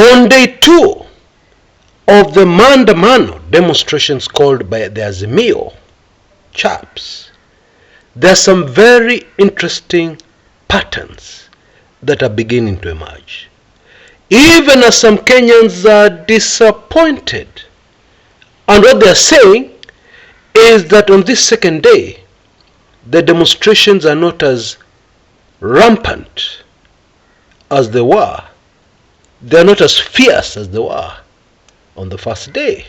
On day 2 of the Maandamano demonstrations called by the Azimio chaps, there are some very interesting patterns that are beginning to emerge. Even as some Kenyans are disappointed, and what they are saying is that on this second day, the demonstrations are not as rampant as they were. They are not as fierce as they were on the first day.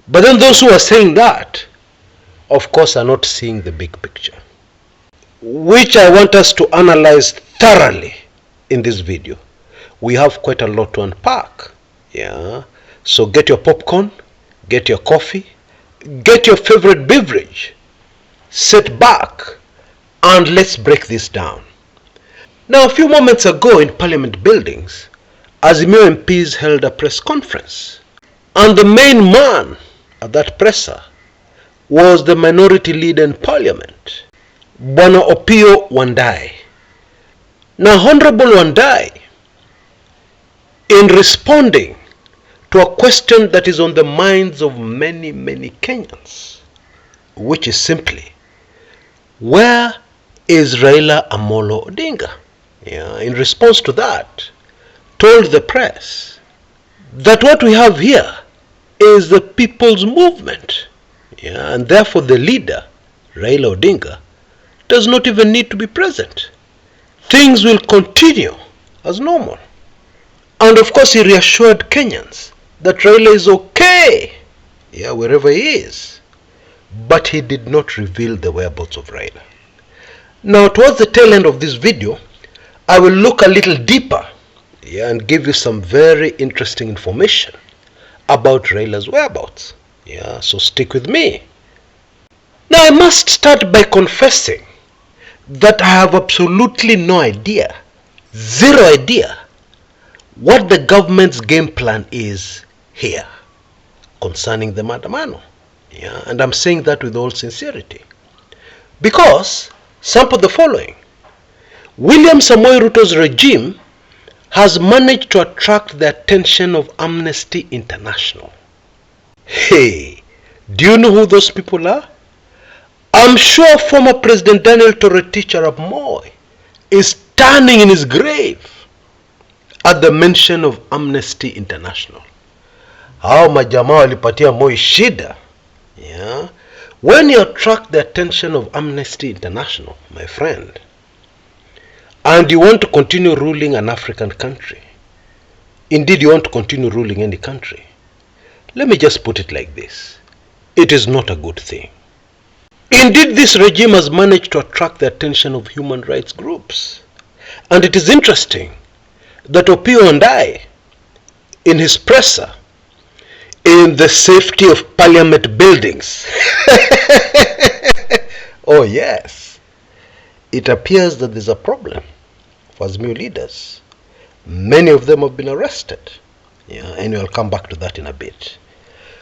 But then those who are saying that, of course, are not seeing the big picture, which I want us to analyze thoroughly in this video. We have quite a lot to unpack. Yeah. So get your popcorn, get your coffee, get your favorite beverage, sit back, and let's break this down. Now, a few moments ago in Parliament buildings, Azimio MPs held a press conference, and the main man at that presser was the minority leader in Parliament, Bwana Opiyo Wandayi. Now, Honorable Wandayi, in responding to a question that is on the minds of many, many Kenyans, which is simply, where is Raila Amolo Odinga? Yeah, in response to that, told the press that what we have here is the people's movement. Yeah, and therefore the leader, Raila Odinga, does not even need to be present. Things will continue as normal. And of course he reassured Kenyans that Raila is okay, yeah, wherever he is. But he did not reveal the whereabouts of Raila. Now, towards the tail end of this video, I will look a little deeper, yeah, and give you some very interesting information about Raila's whereabouts. Yeah, so stick with me. Now, I must start by confessing that I have absolutely no idea, zero idea, what the government's game plan is here concerning the Maandamano. Yeah, and I'm saying that with all sincerity. Because, sample the following. William Samoei Ruto's regime has managed to attract the attention of Amnesty International. Hey, do you know who those people are? I'm sure former President Daniel Toroitich Arap Moi is standing in his grave at the mention of Amnesty International. Hao majamaa walipatia Moi shida. Yeah. When you attract the attention of Amnesty International, my friend, and you want to continue ruling an African country, indeed you want to continue ruling any country, let me just put it like this. It is not a good thing. Indeed, this regime has managed to attract the attention of human rights groups. And it is interesting that Opiyo Wandayi, in his presser, in the safety of Parliament buildings, oh yes, it appears that there's a problem for Azimio leaders. Many of them have been arrested. Yeah, and we'll come back to that in a bit.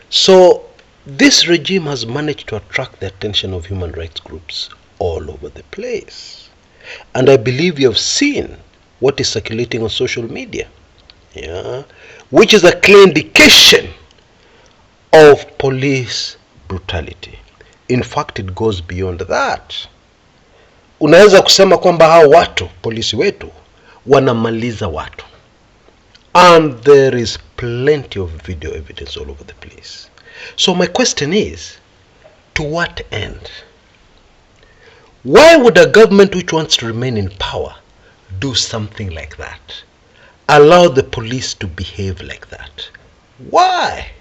So this regime has managed to attract the attention of human rights groups all over the place. And I believe you have seen what is circulating on social media, yeah, which is a clear indication of police brutality. In fact, it goes beyond that. Unaweza kusema kwamba hao watu, polisi wetu, wanamaliza watu. And there is plenty of video evidence all over the place. So my question is, to what end? Why would a government which wants to remain in power do something like that? Allow the police to behave like that? Why?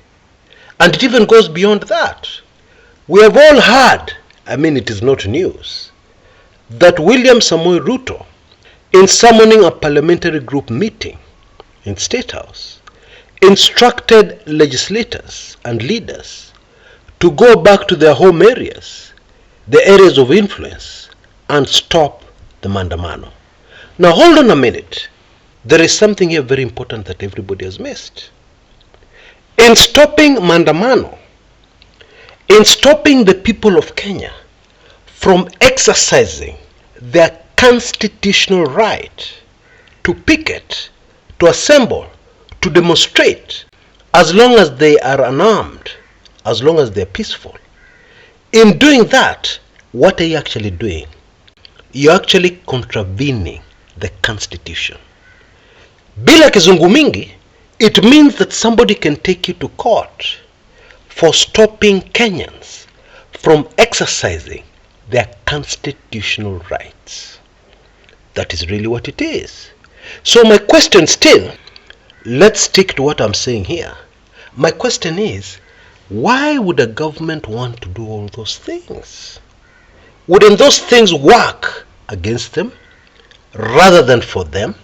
And it even goes beyond that. We have all heard, I mean it is not news, that William Samoei Ruto, in summoning a parliamentary group meeting in State House, instructed legislators and leaders to go back to their home areas, the areas of influence, and stop the Maandamano. Now hold on a minute. There is something here very important that everybody has missed. In stopping Maandamano, in stopping the people of Kenya from exercising their constitutional right to picket, to assemble, to demonstrate, as long as they are unarmed, as long as they're peaceful. In doing that, what are you actually doing? You're actually contravening the Constitution. Bila kizungu mingi, it means that somebody can take you to court for stopping Kenyans from exercising their constitutional rights. That is really what it is. So my question still, let's stick to what I'm saying here. My question is, why would a government want to do all those things? Wouldn't those things work against them rather than for them?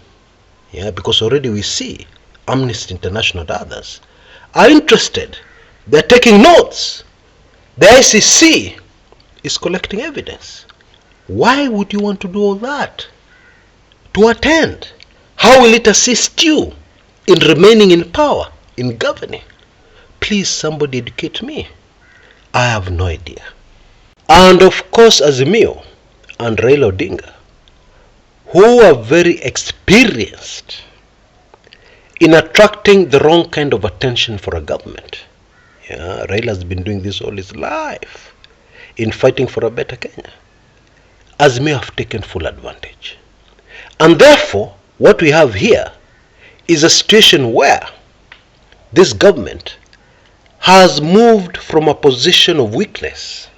Yeah, because already we see Amnesty International and others are interested. They're taking notes. The ICC is collecting evidence. Why would you want to do all that? To attend? How will it assist you in remaining in power, in governing? Please, somebody educate me. I have no idea. And of course, Azimio and Raila Odinga, who are very experienced in attracting the wrong kind of attention for a government. Yeah, Raila has been doing this all his life in fighting for a better Kenya. Azimio have taken full advantage. And therefore, what we have here is a situation where this government has moved from a position of weakness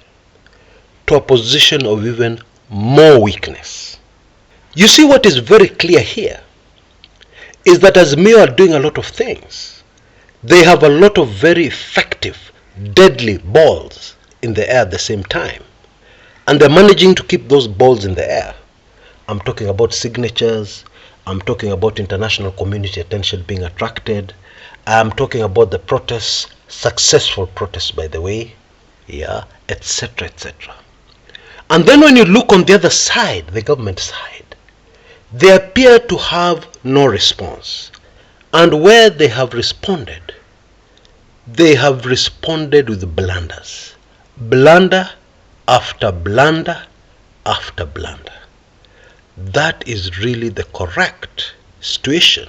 to a position of even more weakness. You see, what is very clear here is that Azimio are doing a lot of things. They have a lot of very effective, deadly balls in the air at the same time. And they're managing to keep those balls in the air. I'm talking about signatures. I'm talking about international community attention being attracted. I'm talking about the protests, successful protests by the way, yeah, etc., etc. And then when you look on the other side, the government side, they appear to have no response. And where they have responded with blunders. Blunder after blunder after blunder. That is really the correct situation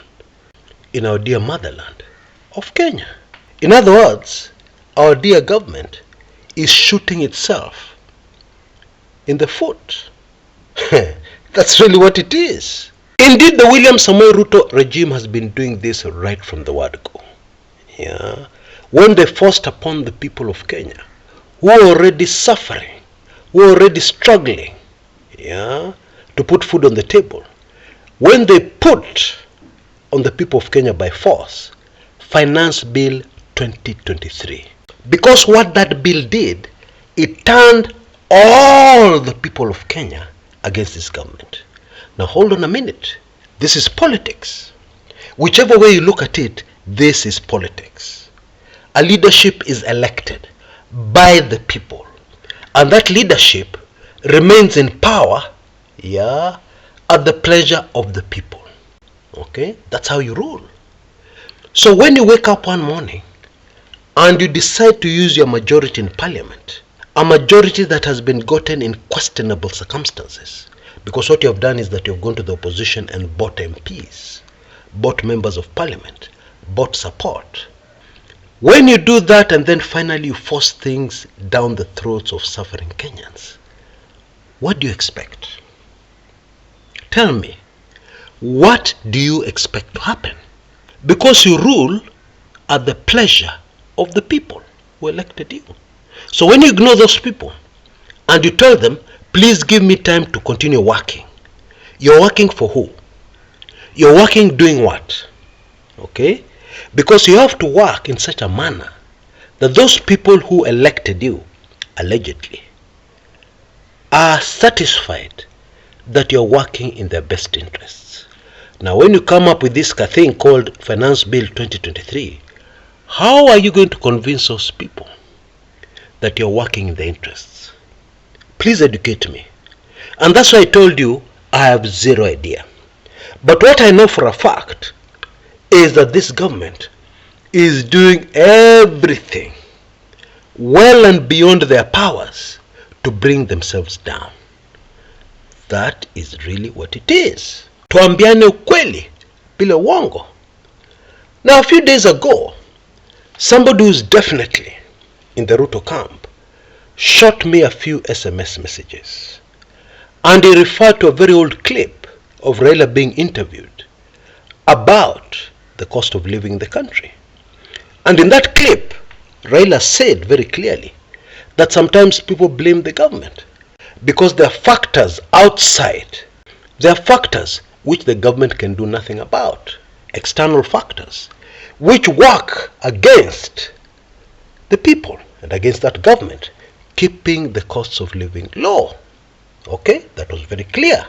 in our dear motherland of Kenya. In other words, our dear government is shooting itself in the foot. That's really what it is. Indeed, the William Samoei Ruto regime has been doing this right from the word go. Yeah. When they forced upon the people of Kenya, who are already suffering, who are already struggling, yeah, to put food on the table, when they put on the people of Kenya by force Finance Bill 2023, because what that bill did, it turned all the people of Kenya against this government. Now hold on a minute. This is politics. Whichever way you look at it, this is politics. A leadership is elected by the people, and that leadership remains in power, yeah, at the pleasure of the people. Okay, that's how you rule. So when you wake up one morning and you decide to use your majority in parliament, a majority that has been gotten in questionable circumstances, because what you have done is that you have gone to the opposition and bought MPs, bought members of parliament, bought support. When you do that and then finally you force things down the throats of suffering Kenyans, what do you expect? Tell me, what do you expect to happen? Because you rule at the pleasure of the people who elected you. So when you ignore those people and you tell them, please give me time to continue working, you're working for who? You're working doing what? Okay? Because you have to work in such a manner that those people who elected you, allegedly, are satisfied that you're working in their best interests. Now when you come up with this thing called Finance Bill 2023, how are you going to convince those people that you're working in their interests? Please educate me. And that's why I told you I have zero idea. But what I know for a fact is that this government is doing everything well and beyond their powers to bring themselves down. That is really what it is. Tuambiane ukweli bila uongo. Now, a few days ago, somebody who's definitely in the Ruto camp shot me a few SMS messages, and he referred to a very old clip of Raila being interviewed about the cost of living in the country. And in that clip, Raila said very clearly that sometimes people blame the government because there are factors outside. There are factors which the government can do nothing about, external factors, which work against the people and against that government, keeping the costs of living low. Okay, that was very clear.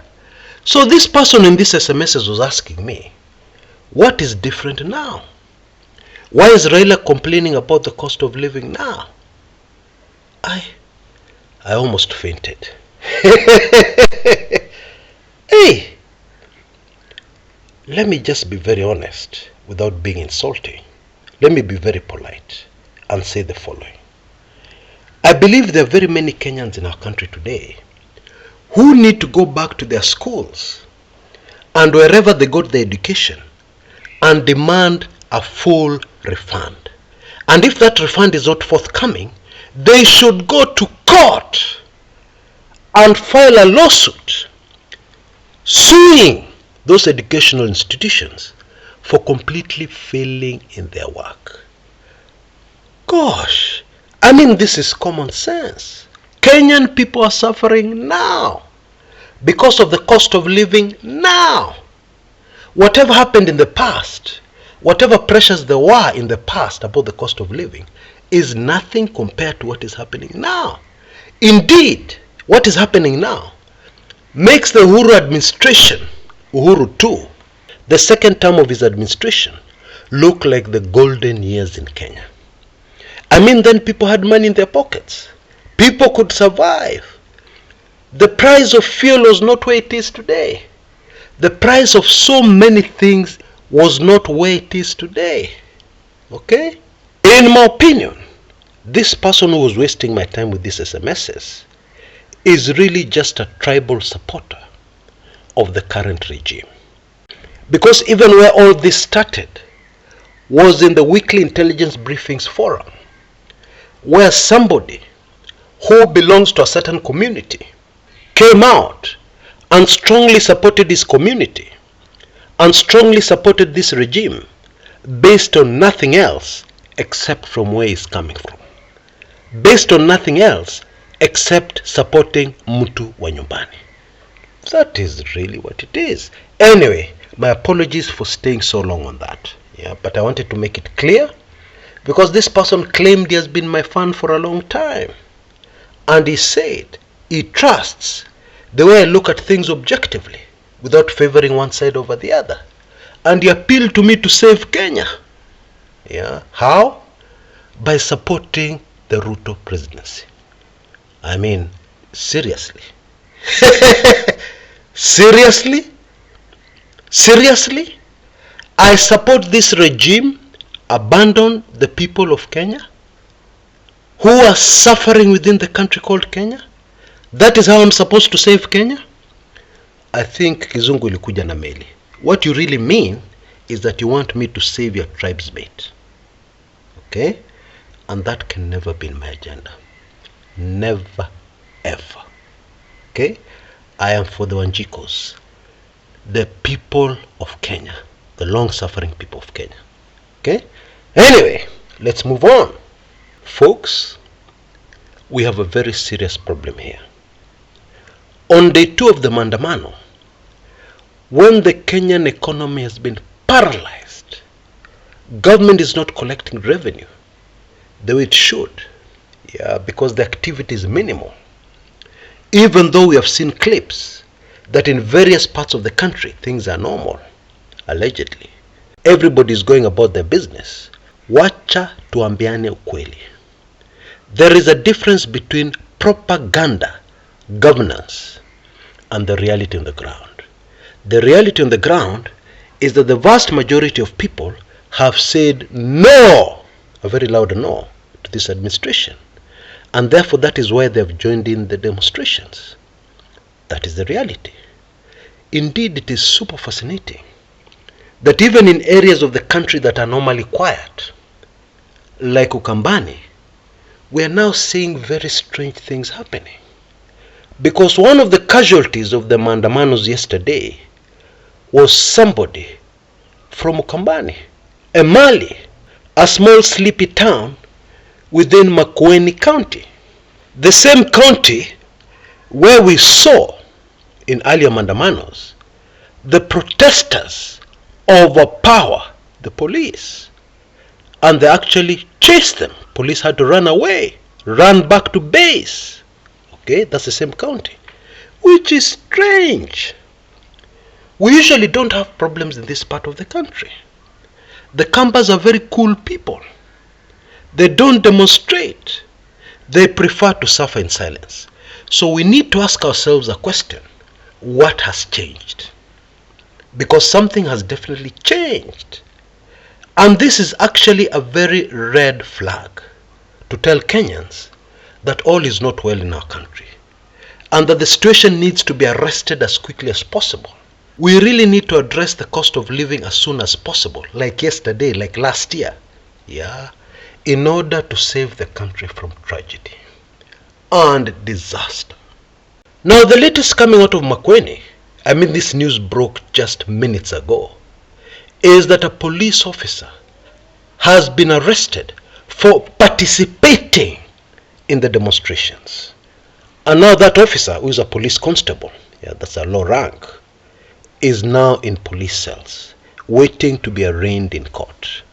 So this person in this SMS was asking me, what is different now? Why is Raila complaining about the cost of living now? I almost fainted. Hey, let me just be very honest without being insulting. Let me be very polite and say the following. I believe there are very many Kenyans in our country today who need to go back to their schools and wherever they got their education and demand a full refund. And if that refund is not forthcoming, they should go to court and file a lawsuit suing those educational institutions for completely failing in their work. Gosh, I mean, this is common sense. Kenyan people are suffering now because of the cost of living now. Whatever happened in the past, whatever pressures there were in the past about the cost of living is nothing compared to what is happening now. Indeed, what is happening now makes the Uhuru administration, Uhuru too, the second term of his administration, look like the golden years in Kenya. I mean, then people had money in their pockets. People could survive. The price of fuel was not where it is today. The price of so many things was not where it is today. Okay? In my opinion, this person who was wasting my time with these SMSs is really just a tribal supporter of the current regime. Because even where all this started was in the Weekly Intelligence Briefings Forum, where somebody who belongs to a certain community came out and strongly supported his community and strongly supported this regime based on nothing else except from where he's coming from. Based on nothing else except supporting Mtu wa nyumbani. That is really what it is. Anyway, my apologies for staying so long on that. Yeah, but I wanted to make it clear because this person claimed he has been my fan for a long time. And he said he trusts the way I look at things objectively without favoring one side over the other. And he appealed to me to save Kenya. Yeah, how? By supporting the Ruto presidency. I mean, seriously. Seriously? Seriously? I support this regime abandon the people of Kenya who are suffering within the country called Kenya? That is how I'm supposed to save Kenya? I think kizungu ilikuja na meli. What you really mean is that you want me to save your tribesmate. Okay? And that can never be in my agenda. Never, ever. Okay? I am for the Wanjikos, the people of Kenya, the long-suffering people of Kenya. Okay? Anyway, let's move on. Folks, we have a very serious problem here. On day 2 of the Maandamano, when the Kenyan economy has been paralyzed, government is not collecting revenue the way it should, because the activity is minimal. Even though we have seen clips that in various parts of the country things are normal, allegedly. Everybody is going about their business. Wacha tuambiane ukweli. There is a difference between propaganda, governance, and the reality on the ground. The reality on the ground is that the vast majority of people have said no, a very loud no, to this administration. And therefore that is why they have joined in the demonstrations. That is the reality. Indeed, it is super fascinating that even in areas of the country that are normally quiet, like Ukambani, we are now seeing very strange things happening. Because one of the casualties of the Mandamanos yesterday was somebody from Ukambani, a Mali, a small sleepy town within Makueni County. The same county where we saw in earlier Mandamanos the protesters overpower the police, and they actually chased them. Police had to run away, run back to base. Okay, that's the same county, which is strange. We usually don't have problems in this part of the country. The Kambas are very cool people. They don't demonstrate. They prefer to suffer in silence. So we need to ask ourselves a question. What has changed? Because something has definitely changed. And this is actually a very red flag to tell Kenyans that all is not well in our country and that the situation needs to be arrested as quickly as possible. We really need to address the cost of living as soon as possible, like yesterday, like last year, in order to save the country from tragedy and disaster. Now, the latest coming out of Makueni, this news broke just minutes ago, is that a police officer has been arrested for participating in the demonstrations. And now that officer, who is a police constable, that's a low rank, is now in police cells, waiting to be arraigned in court.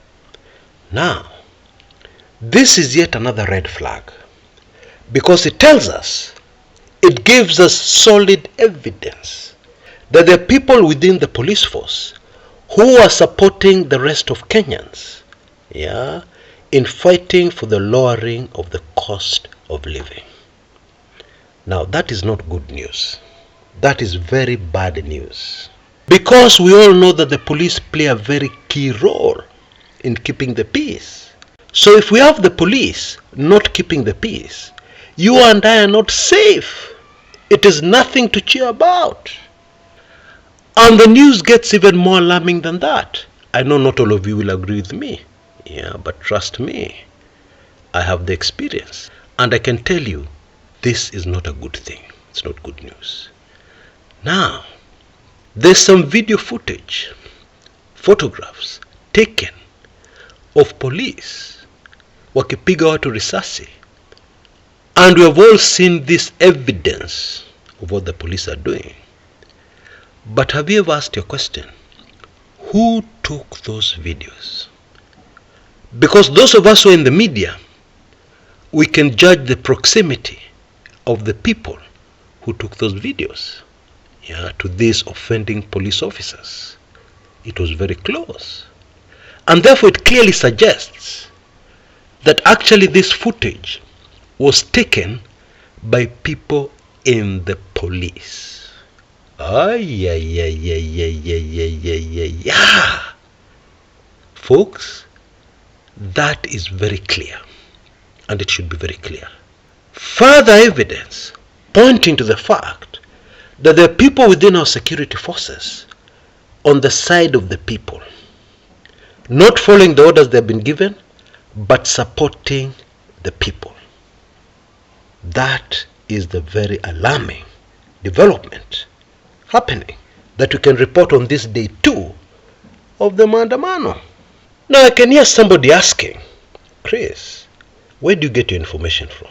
Now, this is yet another red flag, because it tells us, it gives us solid evidence that there are people within the police force who are supporting the rest of Kenyans, in fighting for the lowering of the cost of living. Now, that is not good news. That is very bad news. Because we all know that the police play a very key role in keeping the peace. So if we have the police not keeping the peace, you and I are not safe. It is nothing to cheer about. And the news gets even more alarming than that. I know not all of you will agree with me. But trust me, I have the experience. And I can tell you, this is not a good thing. It's not good news. Now, there's some video footage, photographs taken of police wakipiga watu risasi. And we have all seen this evidence of what the police are doing. But have you ever asked your question, who took those videos? Because those of us who are in the media, we can judge the proximity of the people who took those videos to these offending police officers. It was very close. And therefore it clearly suggests that actually this footage was taken by people in the police. Folks, that is very clear, and it should be very clear. Further evidence pointing to the fact that there are people within our security forces on the side of the people, not following the orders they've been given, but supporting the people. That is the very alarming development happening that we can report on this day 2 of the Maandamano. Now I can hear somebody asking, Chris, where do you get your information from?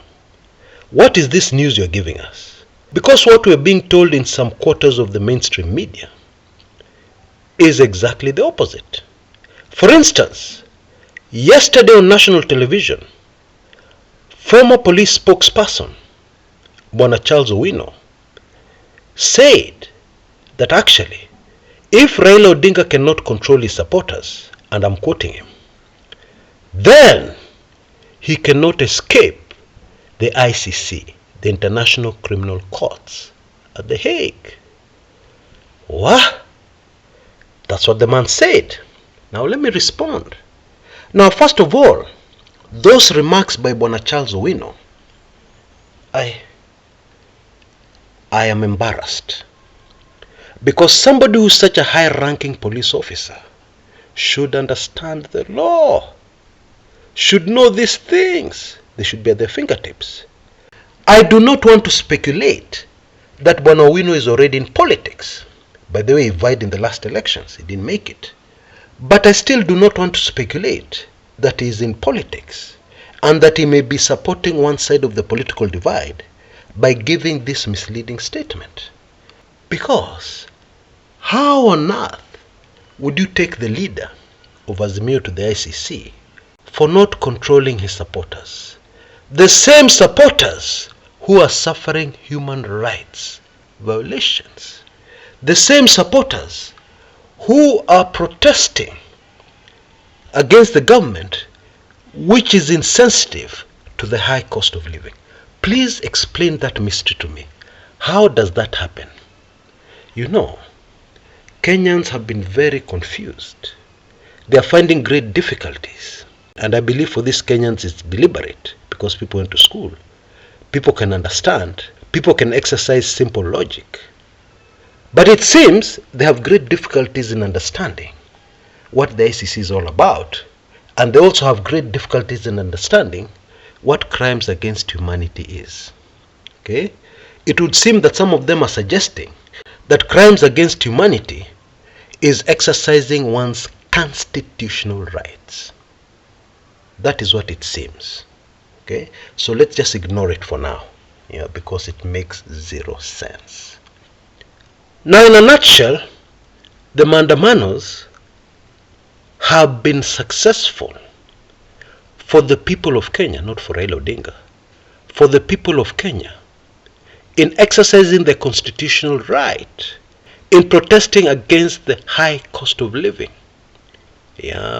What is this news you're giving us? Because what we're being told in some quarters of the mainstream media is exactly the opposite. For instance, yesterday on national television, former police spokesperson Bwana Charles Owino said that actually, if Raila Odinga cannot control his supporters, and I'm quoting him, then he cannot escape the ICC, the International Criminal Courts at The Hague. What? That's what the man said. Now let me respond. Now, first of all, those remarks by Bwana Charles Owino, I am embarrassed. Because somebody who is such a high-ranking police officer should understand the law, should know these things. They should be at their fingertips. I do not want to speculate that Bwana Owino is already in politics. By the way, he vied in the last elections. He didn't make it. But I still do not want to speculate that he is in politics and that he may be supporting one side of the political divide by giving this misleading statement. Because how on earth would you take the leader of Azimio to the ICC for not controlling his supporters? The same supporters who are suffering human rights violations. The same supporters who are protesting against the government, which is insensitive to the high cost of living. Please explain that mystery to me. How does that happen? You know, Kenyans have been very confused. They are finding great difficulties. And I believe for these Kenyans it's deliberate, because people went to school. People can understand. People can exercise simple logic. But it seems they have great difficulties in understanding what the ICC is all about. And they also have great difficulties in understanding what crimes against humanity is. Okay? It would seem that some of them are suggesting that crimes against humanity is exercising one's constitutional rights. That is what it seems. Okay? So let's just ignore it for now, because it makes zero sense. Now, in a nutshell, the Mandamanos have been successful for the people of Kenya, not for Raila Odinga, for the people of Kenya, in exercising their constitutional right, in protesting against the high cost of living,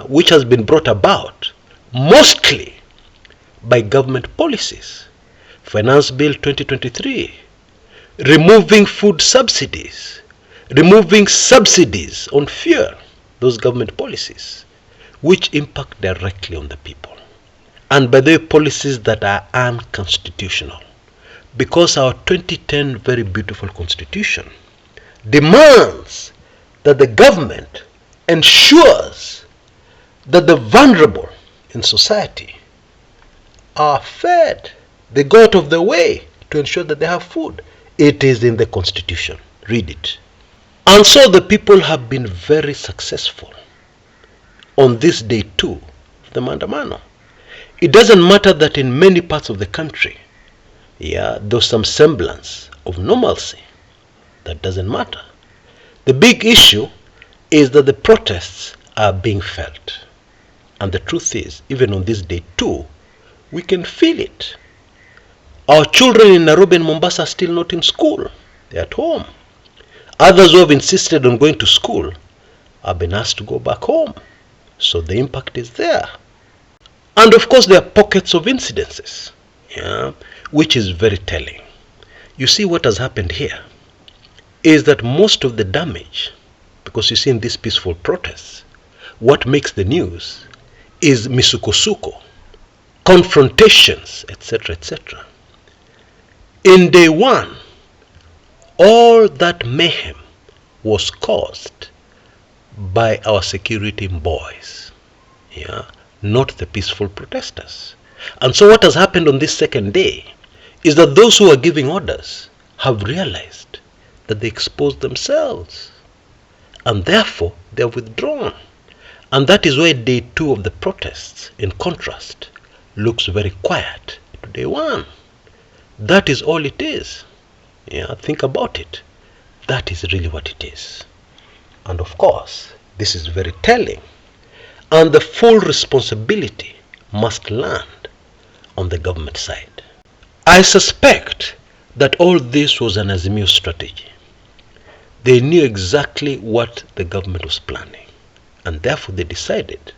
which has been brought about mostly by government policies. Finance Bill 2023, removing food subsidies, removing subsidies on fuel, those government policies, which impact directly on the people. And by the way, policies that are unconstitutional, because our 2010 very beautiful constitution demands that the government ensures that the vulnerable in society are fed. They go out of their way to ensure that they have food. It is in the constitution. Read it. And so the people have been very successful on this day too, the Mandamano. It doesn't matter that in many parts of the country, there's some semblance of normalcy. That doesn't matter. The big issue is that the protests are being felt. And the truth is, even on this day too, we can feel it. Our children in Nairobi and Mombasa are still not in school. They're at home. Others who have insisted on going to school have been asked to go back home. So the impact is there. And of course there are pockets of incidences, which is very telling. You see, what has happened here is that most of the damage, because you see in these peaceful protests, what makes the news is misukosuko, confrontations, etc., etc. In day one, all that mayhem was caused by our security boys, not the peaceful protesters. And so what has happened on this second day is that those who are giving orders have realized that they exposed themselves, and therefore they are withdrawn. And that is why day two of the protests, in contrast, looks very quiet to day one. That is all it is. Think about it. That is really what it is. And of course, this is very telling. And the full responsibility must land on the government side. I suspect that all this was an Azimio strategy. They knew exactly what the government was planning. And therefore they decided,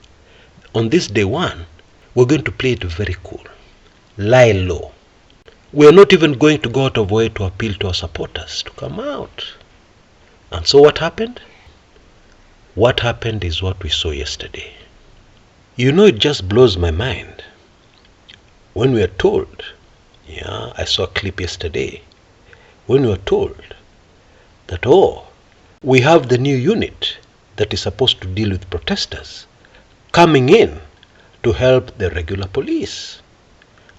on this day one, we're going to play it very cool. Lie low. We are not even going to go out of our way to appeal to our supporters to come out. And so what happened? What happened is what we saw yesterday. It just blows my mind. When we are told, I saw a clip yesterday, when we were told that, we have the new unit that is supposed to deal with protesters coming in to help the regular police.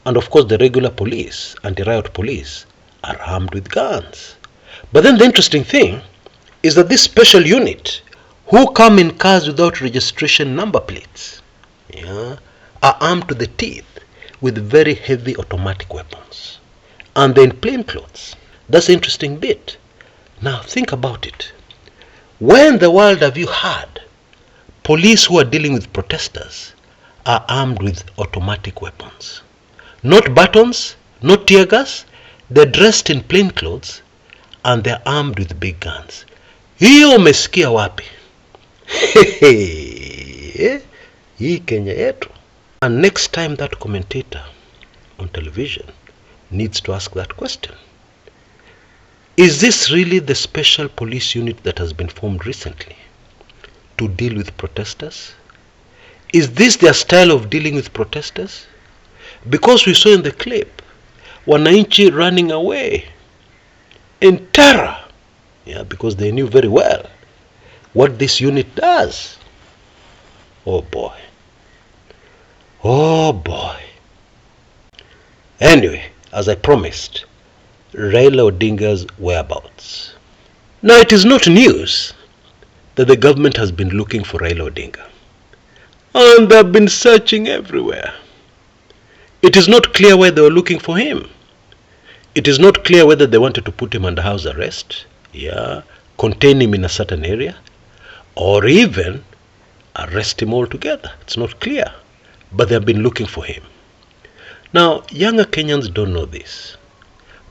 And of course the regular police, anti-riot police, are armed with guns. But then the interesting thing is that this special unit, who come in cars without registration number plates, are armed to the teeth with very heavy automatic weapons. And they're in plain clothes. That's the interesting bit. Now think about it. Where in the world have you had police who are dealing with protesters are armed with automatic weapons? Not batons, not tear gas. They're dressed in plain clothes and they're armed with big guns. Hiyo umesikia wapi? Hii Kenya yetu. And next time that commentator on television needs to ask that question. Is this really the special police unit that has been formed recently to deal with protesters? Is this their style of dealing with protesters? Because we saw in the clip wananchi running away in terror, because they knew very well what this unit does. Oh boy. Oh boy. Anyway, as I promised, Raila Odinga's whereabouts. Now it is not news that the government has been looking for Raila Odinga. And they have been searching everywhere. It is not clear why they were looking for him. It is not clear whether they wanted to put him under house arrest, contain him in a certain area, or even arrest him altogether. It's not clear. But they have been looking for him. Now, younger Kenyans don't know this.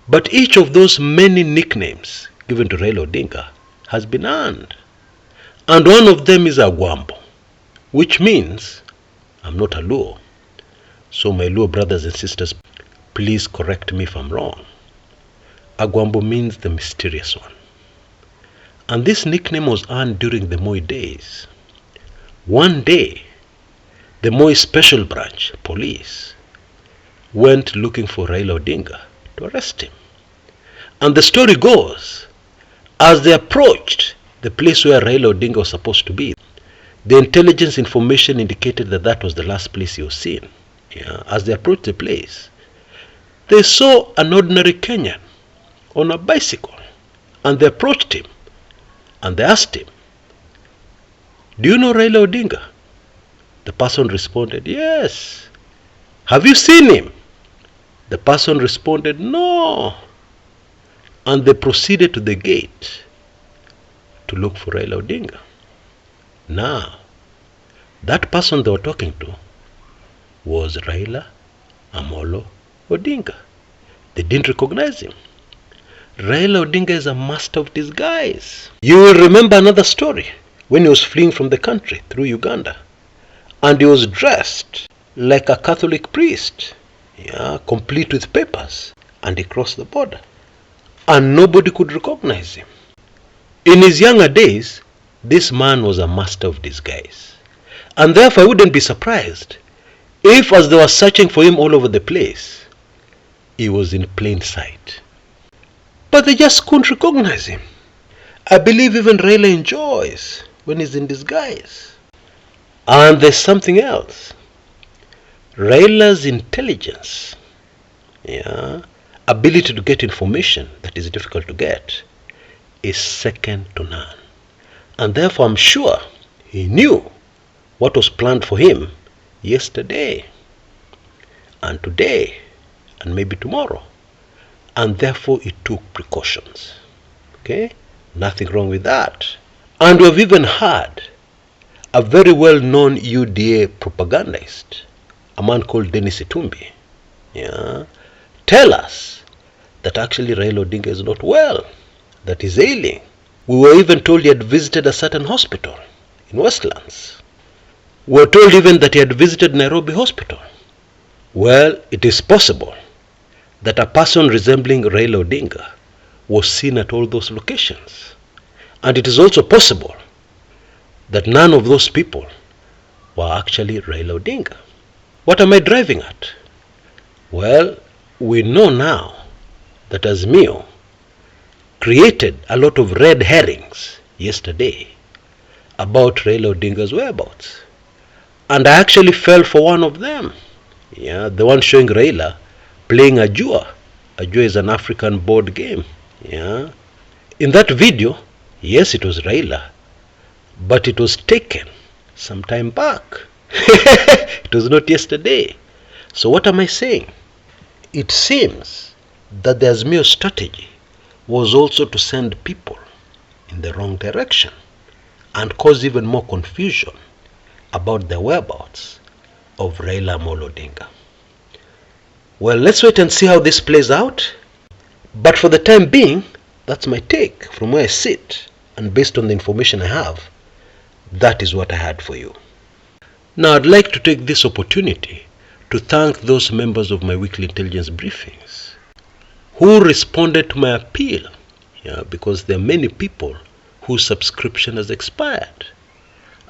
But each of those many nicknames given to Raila Odinga has been earned. And one of them is Agwambo, which means I'm not a Luo. So my Luo brothers and sisters, please correct me if I'm wrong. Agwambo means the mysterious one. And this nickname was earned during the Moi days. One day, the Moi Special Branch police went looking for Raila Odinga to arrest him. And the story goes, as they approached the place where Raila Odinga was supposed to be, the intelligence information indicated that that was the last place he was seen. As they approached the place, they saw an ordinary Kenyan on a bicycle, and they approached him and they asked him, "Do you know Raila Odinga?" The person responded, "Yes." "Have you seen him?" The person responded, "No." And they proceeded to the gate to look for Raila Odinga. Now, that person they were talking to was Raila Amolo Odinga. They didn't recognize him. Raila Odinga is a master of disguise. You will remember another story when he was fleeing from the country through Uganda. And he was dressed like a Catholic priest, complete with papers. And he crossed the border. And nobody could recognize him. In his younger days, this man was a master of disguise. And therefore I wouldn't be surprised if, as they were searching for him all over the place, he was in plain sight. But they just couldn't recognize him. I believe even Raila enjoys when he's in disguise. And there's something else. Raila's intelligence, ability to get information that is difficult to get, is second to none. And therefore I'm sure he knew what was planned for him yesterday and today and maybe tomorrow. And therefore he took precautions. Okay? Nothing wrong with that. And we've even heard a very well-known UDA propagandist, a man called Dennis Itumbi, tell us that actually Raila Odinga is not well, that he's ailing. We were even told he had visited a certain hospital in Westlands. We were told even that he had visited Nairobi Hospital. Well, it is possible that a person resembling Raila Odinga was seen at all those locations. And it is also possible that none of those people were actually Raila Odinga. What am I driving at? Well, we know now that Azimio created a lot of red herrings yesterday about Raila Odinga's whereabouts. And I actually fell for one of them. Yeah, the one showing Raila playing Ajua. Ajua is an African board game. Yeah. In that video, yes, it was Raila, but it was taken some time back. It was not yesterday. So what am I saying? It seems that the Azimio strategy was also to send people in the wrong direction and cause even more confusion about the whereabouts of Raila Odinga. Well, let's wait and see how this plays out. But for the time being, that's my take from where I sit, and based on the information I have, that is what I had for you. Now, I'd like to take this opportunity to thank those members of my weekly intelligence briefings who responded to my appeal, because there are many people whose subscription has expired,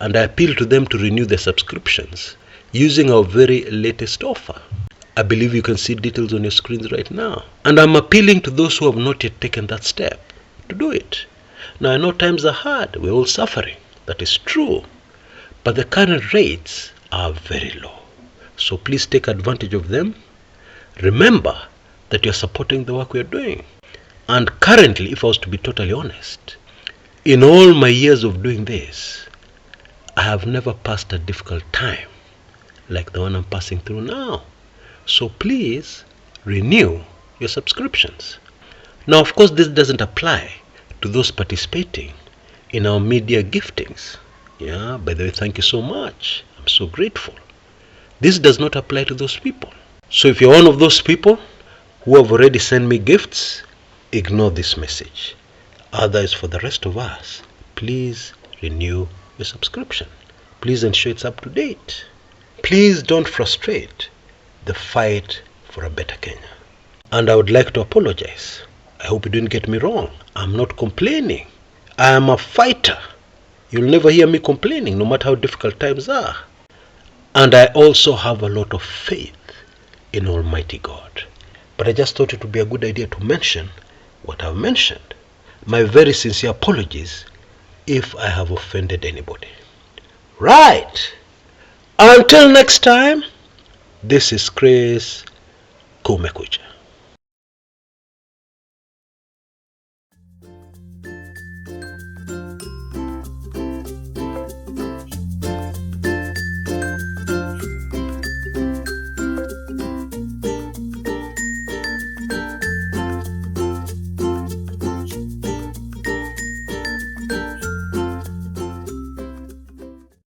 and I appeal to them to renew their subscriptions using our very latest offer. I believe you can see details on your screens right now. And I'm appealing to those who have not yet taken that step to do it. Now, I know times are hard. We're all suffering. That is true. But the current rates are very low. So please take advantage of them. Remember that you're supporting the work we're doing. And currently, if I was to be totally honest, in all my years of doing this, I have never passed a difficult time like the one I'm passing through now. So please renew your subscriptions. Now, of course, this doesn't apply to those participating in our media giftings. Yeah, by the way, thank you so much. I'm so grateful. This does not apply to those people. So if you're one of those people who have already sent me gifts, ignore this message. Otherwise, for the rest of us, please renew your subscription. Please ensure it's up to date. Please don't frustrate the fight for a better Kenya. And I would like to apologize. I hope you didn't get me wrong. I'm not complaining. I am a fighter. You'll never hear me complaining, no matter how difficult times are. And I also have a lot of faith in Almighty God. But I just thought it would be a good idea to mention what I've mentioned. My very sincere apologies if I have offended anybody. Right. Until next time, this is Chris Kumekucha.